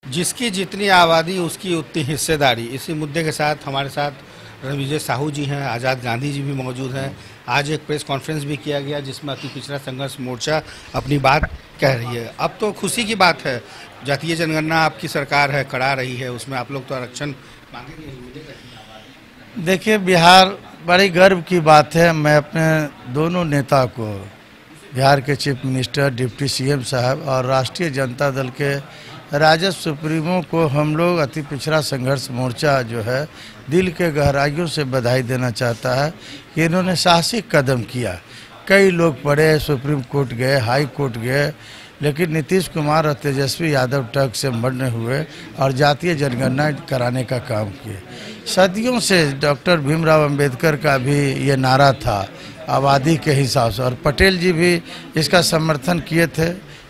जिसकी जितनी आबादी उसकी उतनी हिस्सेदारी। इसी मुद्दे के साथ हमारे साथ रणविजय साहू जी हैं, आज़ाद गांधी जी भी मौजूद हैं। आज एक प्रेस कॉन्फ्रेंस भी किया गया जिसमें अति पिछड़ा संघर्ष मोर्चा अपनी बात कह रही है। अब तो खुशी की बात है, जातीय जनगणना आपकी सरकार है करा रही है, उसमें आप लोग तो आरक्षण मांगेंगे, मिलेगा। देखिए, बिहार बड़ी गर्व की बात है। मैं अपने दोनों नेता को, बिहार के चीफ मिनिस्टर, डिप्टी सीएम साहब और राष्ट्रीय जनता दल के राजद सुप्रीमो को हम लोग अति पिछड़ा संघर्ष मोर्चा जो है दिल के गहराइयों से बधाई देना चाहता है कि इन्होंने साहसिक कदम किया। कई लोग पढ़े, सुप्रीम कोर्ट गए, हाई कोर्ट गए, लेकिन नीतीश कुमार और तेजस्वी यादव टक से मर्ण हुए और जातीय जनगणना कराने का काम किए। सदियों से डॉक्टर भीमराव अंबेडकर का भी ये नारा था आबादी के हिसाब से, और पटेल जी भी इसका समर्थन किए थे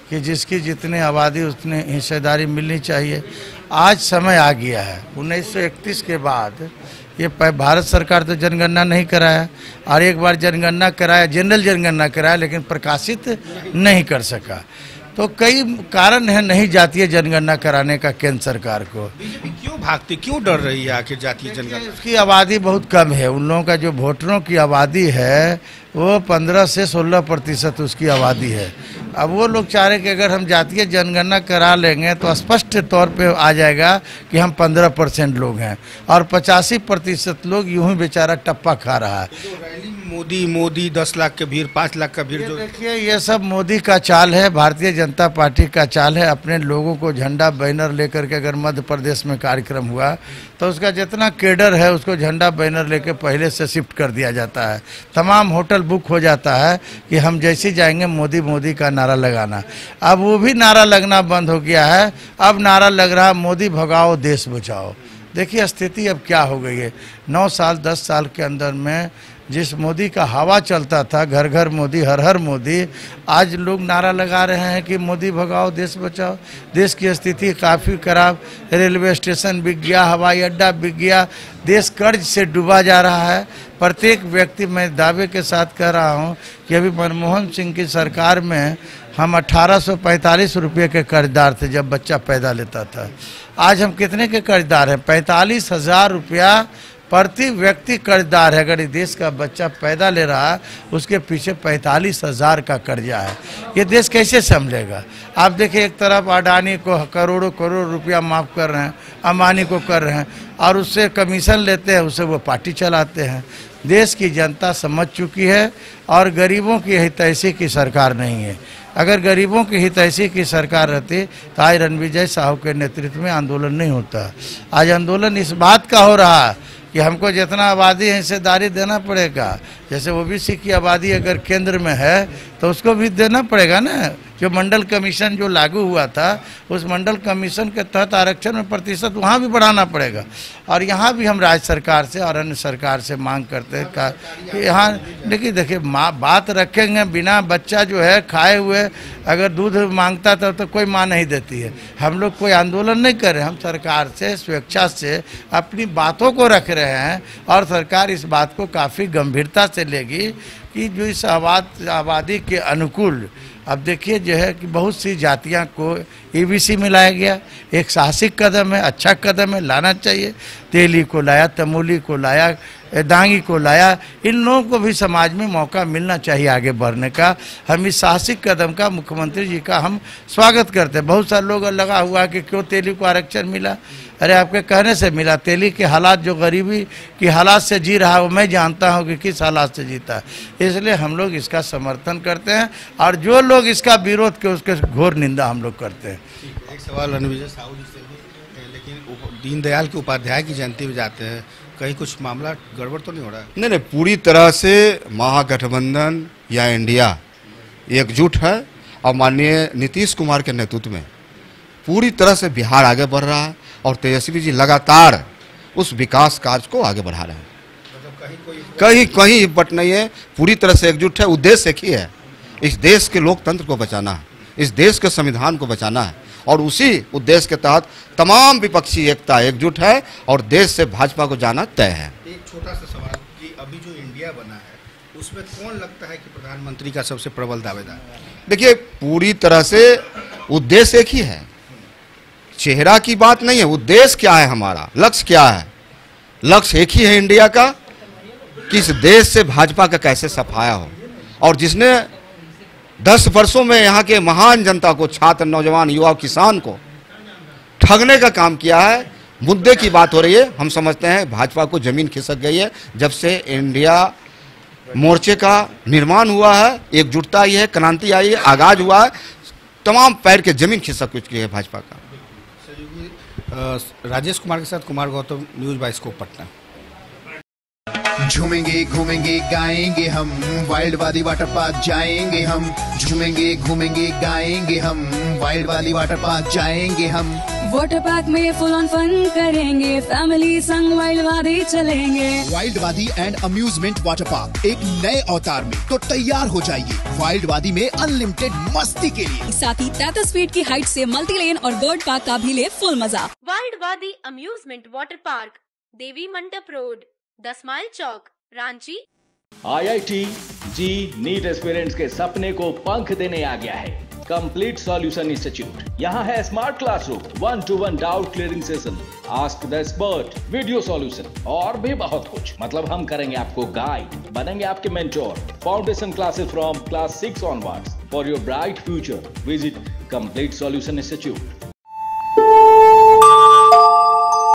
कि जिसकी जितनी आबादी उतनी हिस्सेदारी मिलनी चाहिए। आज समय आ गया है। 1931 के बाद ये भारत सरकार तो जनगणना नहीं कराया, और एक बार जनगणना कराया, जनरल जनगणना कराया, लेकिन प्रकाशित नहीं कर सका। तो कई कारण है नहीं जातीय जनगणना कराने का केंद्र सरकार को। बीजेपी क्यों भागती, क्यों डर रही है आखिर जातीय जनगणना? उसकी आबादी बहुत कम है। उन लोगों का जो वोटरों की आबादी है वो 15 से 16% उसकी आबादी है। अब वो लोग चाह रहे कि अगर हम जातीय जनगणना करा लेंगे तो स्पष्ट तौर पे आ जाएगा कि हम 15% लोग हैं, और 85% लोग यूं ही बेचारा टप्पा खा रहा है। रैली मोदी मोदी 10 लाख के भीड़, 5 लाख का भीड़, जो देखिए ये सब मोदी का चाल है, भारतीय जनता पार्टी का चाल है। अपने लोगों को झंडा बैनर लेकर के अगर मध्य प्रदेश में कार्यक्रम हुआ तो उसका जितना केडर है उसको झंडा बैनर लेकर पहले से शिफ्ट कर दिया जाता है। तमाम होटल बुक हो जाता है कि हम जैसे जाएंगे मोदी मोदी का नारा लगाना। अब वो भी नारा लगना बंद हो गया है। अब नारा लग रहा मोदी भगाओ देश बचाओ। देखिए स्थिति अब क्या हो गई है। 9 साल 10 साल के अंदर में जिस मोदी का हवा चलता था, घर घर मोदी, हर हर मोदी, आज लोग नारा लगा रहे हैं कि मोदी भगाओ देश बचाओ। देश की स्थिति काफ़ी खराब, रेलवे स्टेशन बिक गया, हवाई अड्डा बिक गया, देश कर्ज से डूबा जा रहा है। प्रत्येक व्यक्ति, मैं दावे के साथ कह रहा हूं कि अभी मनमोहन सिंह की सरकार में हम 1845 रुपये के कर्जदार थे जब बच्चा पैदा लेता था। आज हम कितने के कर्जदार हैं? 45,000 रुपया प्रति व्यक्ति कर्जदार है। अगर देश का बच्चा पैदा ले रहा है उसके पीछे 45,000 का कर्जा है। ये देश कैसे संभलेगा? आप देखिए, एक तरफ अडानी को करोड़ों करोड़ रुपया माफ़ कर रहे हैं, अंबानी को कर रहे हैं, और उससे कमीशन लेते हैं, उससे वो पार्टी चलाते हैं। देश की जनता समझ चुकी है, और गरीबों की हितैषी की सरकार नहीं है। अगर गरीबों की हितैषी की सरकार रहती तो आज रणविजय साहू के नेतृत्व में आंदोलन नहीं होता। आज आंदोलन इस बात का हो रहा है कि हमको जितना आबादी है हिस्सेदारी देना पड़ेगा। जैसे ओबीसी की आबादी अगर केंद्र में है तो उसको भी देना पड़ेगा ना। जो मंडल कमीशन जो लागू हुआ था, उस मंडल कमीशन के तहत आरक्षण में प्रतिशत वहाँ भी बढ़ाना पड़ेगा। और यहाँ भी हम राज्य सरकार से और अन्य सरकार से मांग करते हैं कि यहाँ देखिए बात रखेंगे, बिना बच्चा जो है खाए हुए अगर दूध मांगता था तो कोई माँ नहीं देती है। हम लोग कोई आंदोलन नहीं कर रहे, हम सरकार से स्वेच्छा से अपनी बातों को रख रहे हैं, और सरकार इस बात को काफ़ी गंभीरता से लेगी कि जो इस आबादी के अनुकूल। अब देखिए जो है कि बहुत सी जातियां को ईबीसी में लाया गया, एक साहसिक कदम है, अच्छा कदम है, लाना चाहिए। तेली को लाया, तमोली को लाया, दांगी को लाया, इन लोगों को भी समाज में मौका मिलना चाहिए आगे बढ़ने का। हम इस साहसिक कदम का मुख्यमंत्री जी का हम स्वागत करते हैं। बहुत सारे लोग लगा हुआ कि क्यों तेली को आरक्षण मिला। अरे आपके कहने से मिला। तेली के हालात, जो गरीबी की हालात से जी रहा है, वो मैं जानता हूँ कि किस हालात से जीता है। इसलिए हम लोग इसका समर्थन करते हैं, और जो लोग इसका विरोध के उसके घोर निंदा हम लोग करते हैं। एक सवाल रणविजय साहू जी से भी, लेकिन दीनदयाल के उपाध्याय की जयंती में जाते हैं, कहीं कुछ मामला गड़बड़ तो नहीं हो रहा है? नहीं, पूरी तरह से महागठबंधन या इंडिया एकजुट है, और माननीय नीतीश कुमार के नेतृत्व में पूरी तरह से बिहार आगे बढ़ रहा है, और तेजस्वी जी लगातार उस विकास कार्य को आगे बढ़ा रहे हैं। मतलब कहीं बट नहीं है, पूरी तरह से एकजुट है। उद्देश्य एक ही है, इस देश के लोकतंत्र को बचाना है, इस देश के संविधान को बचाना है, और उसी उद्देश्य के तहत तमाम विपक्षी एकता एकजुट है, और देश से भाजपा को जाना तय है। एक छोटा सा सवाल कि अभी जो इंडिया बना है उसमें कौन लगता है कि प्रधानमंत्री का सबसे प्रबल दावेदार? देखिए, पूरी तरह से उद्देश्य एक ही है, चेहरा की बात नहीं है, उद्देश्य क्या है, हमारा लक्ष्य क्या है। लक्ष्य एक ही है इंडिया का कि इस देश से भाजपा का कैसे सफाया हो। और जिसने 10 वर्षों में यहाँ के महान जनता को, छात्र, नौजवान, युवा, किसान को ठगने का काम किया है। मुद्दे की बात हो रही है, हम समझते हैं भाजपा को जमीन खिसक गई है। जब से इंडिया मोर्चे का निर्माण हुआ है, एकजुटता आई है, क्रांति आई है, आगाज हुआ है, तमाम पैर के जमीन खिसक चुकी है भाजपा का। राजेश कुमार के साथ कुमार गौतम, न्यूज़ 22 पटना। झूमेंगे घूमेंगे गाएंगे हम, वाइल्ड वादी वाटर पार्क जाएंगे हम। झूमेंगे घूमेंगे गाएंगे हम, वाइल्ड वादी वाटर पार्क जाएंगे हम। वाटर पार्क में फुल ऑन फन करेंगे, फैमिली संग वाइल्ड वादी चलेंगे। वाइल्ड वादी एंड अम्यूजमेंट वाटर पार्क एक नए अवतार में तो तैयार हो जाइए वाइल्ड वादी में अनलिमिटेड मस्ती के लिए। साथ ही 33 फीट की हाइट से मल्टी लेन और बर्ड पार्क का भी ले फुल मजा। वाइल्ड वादी अम्यूजमेंट वाटर पार्क, देवी मंडप रोड, 10 माइल चौक, रांची। IIT जी नीट एस्पिरेंट्स के सपने को पंख देने आ गया है कंप्लीट सॉल्यूशन इंस्टीट्यूट। यहाँ है smart classroom, 1-to-1 doubt clearing session, ask the expert, video solution और भी बहुत कुछ। मतलब हम करेंगे आपको गाइड, बनेंगे आपके mentor. Foundation classes from class 6 onwards for your bright future. Visit complete solution institute.